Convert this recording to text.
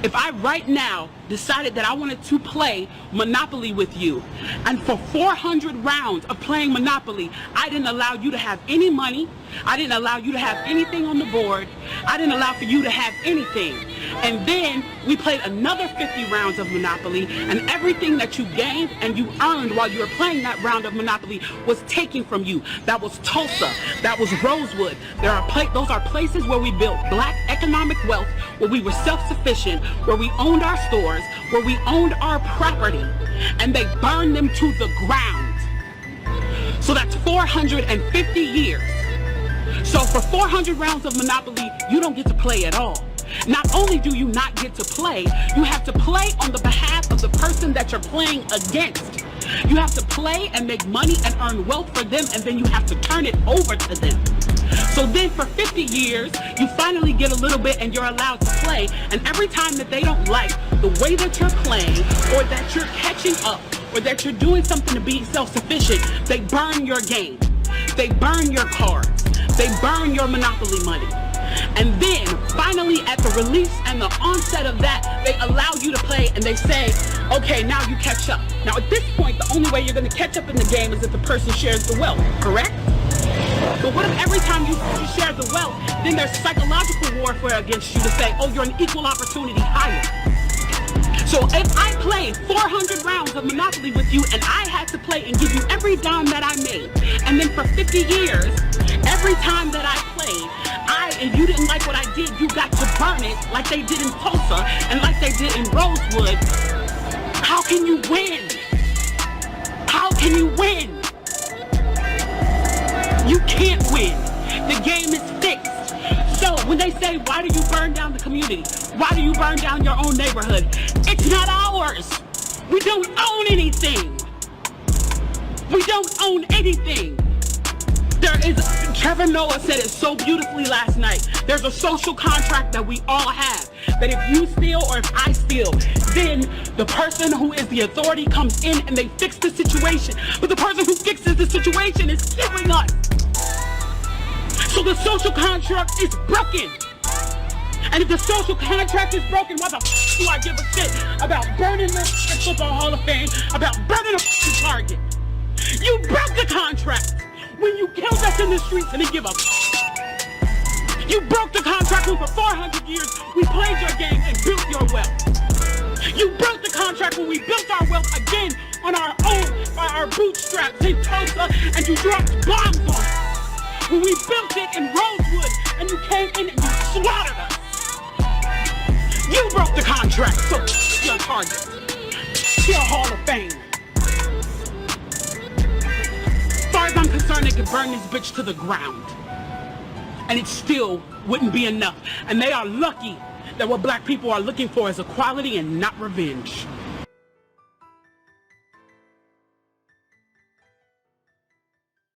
If I right now decided that I wanted to play Monopoly with you, and for 400 rounds of playing Monopoly, I didn't allow you to have any money, I didn't allow you to have anything on the board, I didn't allow for you to have anything. And then we played another 50 rounds of Monopoly, and everything that you gained and you earned while you were playing that round of Monopoly was taken from you. That was Tulsa, that was Rosewood. Those are places where we built black economic wealth, where we were self-sufficient, where we owned our stores, where we owned our property, and they burned them to the ground. So that's 450 years. So for 400 rounds of Monopoly, you don't get to play at all. Not only do you not get to play, you have to play on the behalf of the person that you're playing against. You have to play and make money and earn wealth for them, and then you have to turn it over to them. So then for 50 years, you finally get a little bit and you're allowed to play, and every time that they don't like the way that you're playing, or that you're catching up, or that you're doing something to be self-sufficient, they burn your game. They burn your cards. They burn your Monopoly money. And then, finally, at the release and the onset of that, they allow you to play and they say, okay, now you catch up. Now, at this point, the only way you're going to catch up in the game is if the person shares the wealth, correct? But what if every time you share the wealth, then there's psychological warfare against you to say, oh, you're an equal opportunity hire. So if I played 400 rounds of Monopoly with you and I had to play and give you every dime that I made, and then for 50 years, every time that I played, and you didn't like what I did, you got to burn it like they did in Tulsa and like they did in Rosewood, how can you win? How can you win? You can't win. The game is fixed. So when they say, why do you burn down the community? Why do you burn down your own neighborhood? It's not ours. We don't own anything. We don't own anything. Trevor Noah said it so beautifully last night. There's a social contract that we all have. That if you steal or if I steal, then the person who is the authority comes in and they fix the situation. But the person who fixes the situation is killing us. So the social contract is broken. And if the social contract is broken, why the f do I give a shit about burning the Football Hall of Fame, about burning a Target? You broke the contract when you killed us in the streets and didn't give up. You broke the contract when for 400 years we played your game and built your wealth. You broke the contract when we built our wealth again on our own, by our bootstraps in Tulsa, and you dropped bombs on us. When we built it in Rosewood and you came in and you slaughtered us. You broke the contract, so your Target. Your Hall of Fame. As far as I'm concerned, they could burn this bitch to the ground. And it still wouldn't be enough. And they are lucky that what black people are looking for is equality and not revenge.